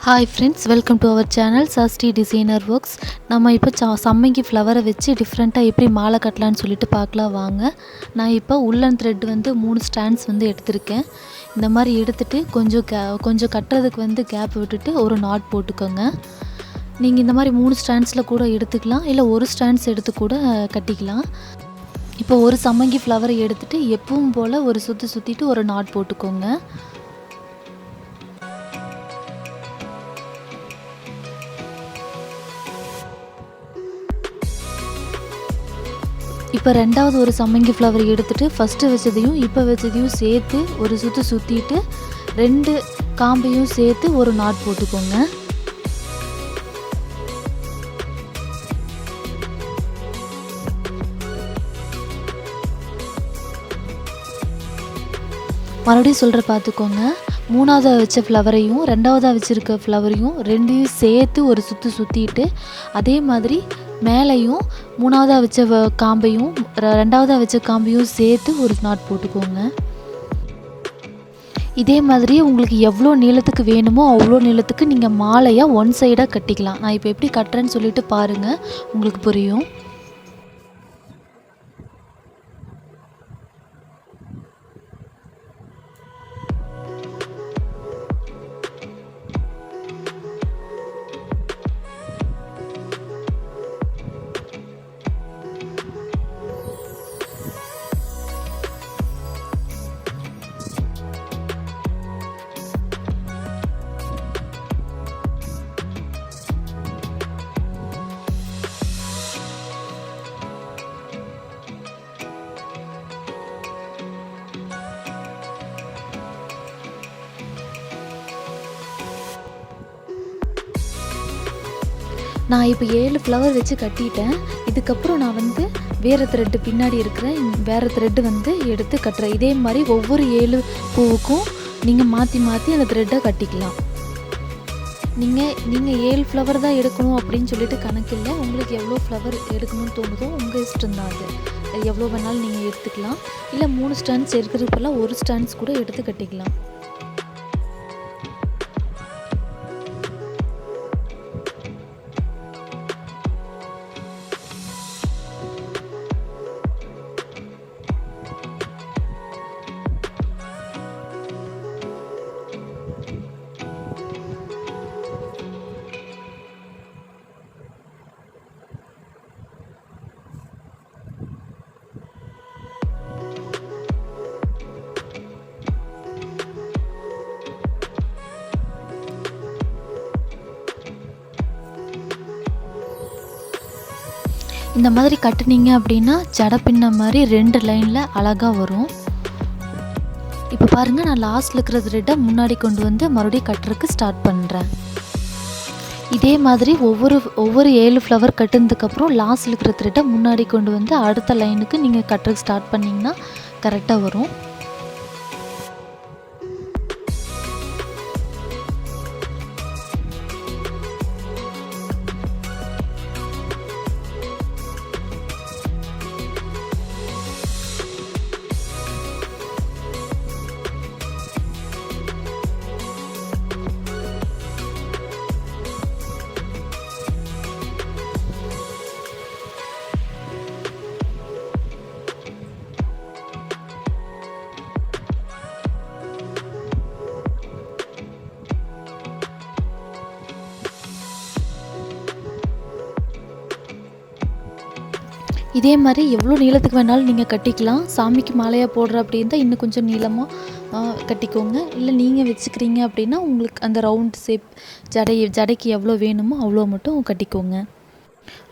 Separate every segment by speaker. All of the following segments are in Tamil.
Speaker 1: Hi friends, welcome to our channel Sasti Designer Works. நம்ம இப்போ சம்மங்கி ஃப்ளவரை வச்சு டிஃப்ரெண்ட்டாக எப்படி மாலை கட்டலான்னு சொல்லிட்டு பார்க்கலாம் வாங்க. நான் இப்போ உள்ளன் த்ரெட் வந்து 3 ஸ்டாண்ட்ஸ் வந்து எடுத்திருக்கேன். இந்த மாதிரி எடுத்துட்டு கொஞ்சம் கட்டுறதுக்கு கேப் விட்டுட்டு ஒரு நாட் போட்டுக்கோங்க. நீங்கள் இந்த மாதிரி 3 ஸ்டாண்ட்ஸில் கூட எடுத்துக்கலாம், இல்லை ஒரு ஸ்டாண்ட்ஸ் எடுத்து கூட கட்டிக்கலாம். இப்போ ஒரு சம்மங்கி ஃப்ளவரை எடுத்துட்டு எப்பவும் போல் ஒரு சுற்றிட்டு ஒரு நாட் போட்டுக்கோங்க. இப்போ ரெண்டாவது ஒரு சம்மங்கி ஃப்ளவர் எடுத்துகிட்டு ஃபஸ்ட்டு வச்சதையும் இப்போ வச்சதையும் சேர்த்து ஒரு சுற்றிட்டு 2 காம்பையும் சேர்த்து ஒரு நாட் போட்டுக்கோங்க. மறுபடியும் சொல்கிற பார்த்துக்கோங்க. 3ஆவதாக வச்ச ஃப்ளவரையும் 2ஆவதாக வச்சுருக்க ஃப்ளவரையும் 2யும் சேர்த்து ஒரு சுற்றிட்டு அதே மாதிரி மேலேயும் 3ஆவதாக வச்ச காம்பையும் 2ஆவதாக வச்ச காம்பையும் சேர்த்து ஒரு நாட் போட்டுக்கோங்க. இதே மாதிரி உங்களுக்கு எவ்வளோ நீளத்துக்கு வேணுமோ அவ்வளோ நீளத்துக்கு நீங்கள் மாலையாக ஒன் சைடாக கட்டிக்கலாம். நான் இப்போ எப்படி கட்டுறேன்னு சொல்லிட்டு பாருங்கள், உங்களுக்கு புரியும். நான் இப்போ 7 ஃப்ளவர் வச்சு கட்டிட்டேன். இதுக்கப்புறம் நான் வேறு த்ரெட்டு பின்னாடி இருக்கிற வேறு த்ரெட்டு எடுத்து கட்டுறேன். இதே மாதிரி ஒவ்வொரு 7 பூவுக்கும் நீங்கள் மாற்றி அந்த த்ரெட்டை கட்டிக்கலாம். நீங்கள் 7 ஃப்ளவர் தான் எடுக்கணும் அப்படின்னு சொல்லிட்டு கணக்கில்லை. உங்களுக்கு எவ்வளோ ஃப்ளவர் எடுக்கணும்னு தோணுதோ உங்கள் இஷ்டம் தான். அது எவ்வளோ வேணாலும் நீங்கள் எடுத்துக்கலாம். இல்லை 3 ஸ்டாண்ட்ஸ் எடுக்கிறதுக்கெல்லாம் ஒரு ஸ்டாண்ட்ஸ் கூட எடுத்து கட்டிக்கலாம். இந்த மாதிரி கட்டுனீங்க அப்படின்னா ஜடை பின்ன மாதிரி 2 லைனில் அழகாக வரும். இப்போ பாருங்கள், நான் லாஸ்ட்டில் இருக்கிற த்ரெட்டை முன்னாடி கொண்டு மறுபடியும் கட்டுறதுக்கு ஸ்டார்ட் பண்ணுறேன். இதே மாதிரி ஒவ்வொரு 7 ஃப்ளவர் கட்டுனதுக்கப்புறம் லாஸ்ட்டில் இருக்கிற த்ரெட்டை முன்னாடி கொண்டு அடுத்த லைனுக்கு நீங்கள் கட்டுறதுக்கு ஸ்டார்ட் பண்ணிங்கன்னா கரெக்டாக வரும். இதே மாதிரி எவ்வளோ நீளத்துக்கு வேணாலும் நீங்கள் கட்டிக்கலாம். சாமிக்கு மாலையாக போடுற அப்படி இருந்தால் இன்னும் கொஞ்சம் நீளமாக கட்டிக்கோங்க. இல்லை நீங்கள் வச்சுக்கிறீங்க அப்படின்னா உங்களுக்கு அந்த ரவுண்ட் ஷேப் ஜடைக்கு எவ்வளோ வேணுமோ அவ்வளோ மட்டும் கட்டிக்கோங்க.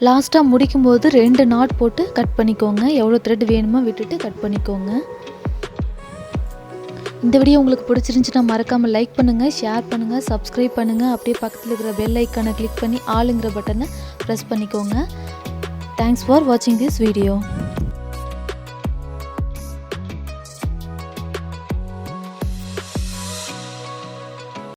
Speaker 1: லாஸ்ட்டாக முடிக்கும்போது 2 நாட் போட்டு கட் பண்ணிக்கோங்க. எவ்வளோ த்ரெட் வேணுமோ விட்டுட்டு கட் பண்ணிக்கோங்க. இந்த வீடியோ உங்களுக்கு பிடிச்சிருந்துச்சுன்னா மறக்காமல் லைக் பண்ணுங்கள், ஷேர் பண்ணுங்கள், சப்ஸ்கிரைப் பண்ணுங்கள். அப்படியே பக்கத்தில் இருக்கிற பெல் ஐக்கானை கிளிக் பண்ணி ஆளுங்கிற பட்டனை ப்ரெஸ் பண்ணிக்கோங்க. Thanks for watching this video.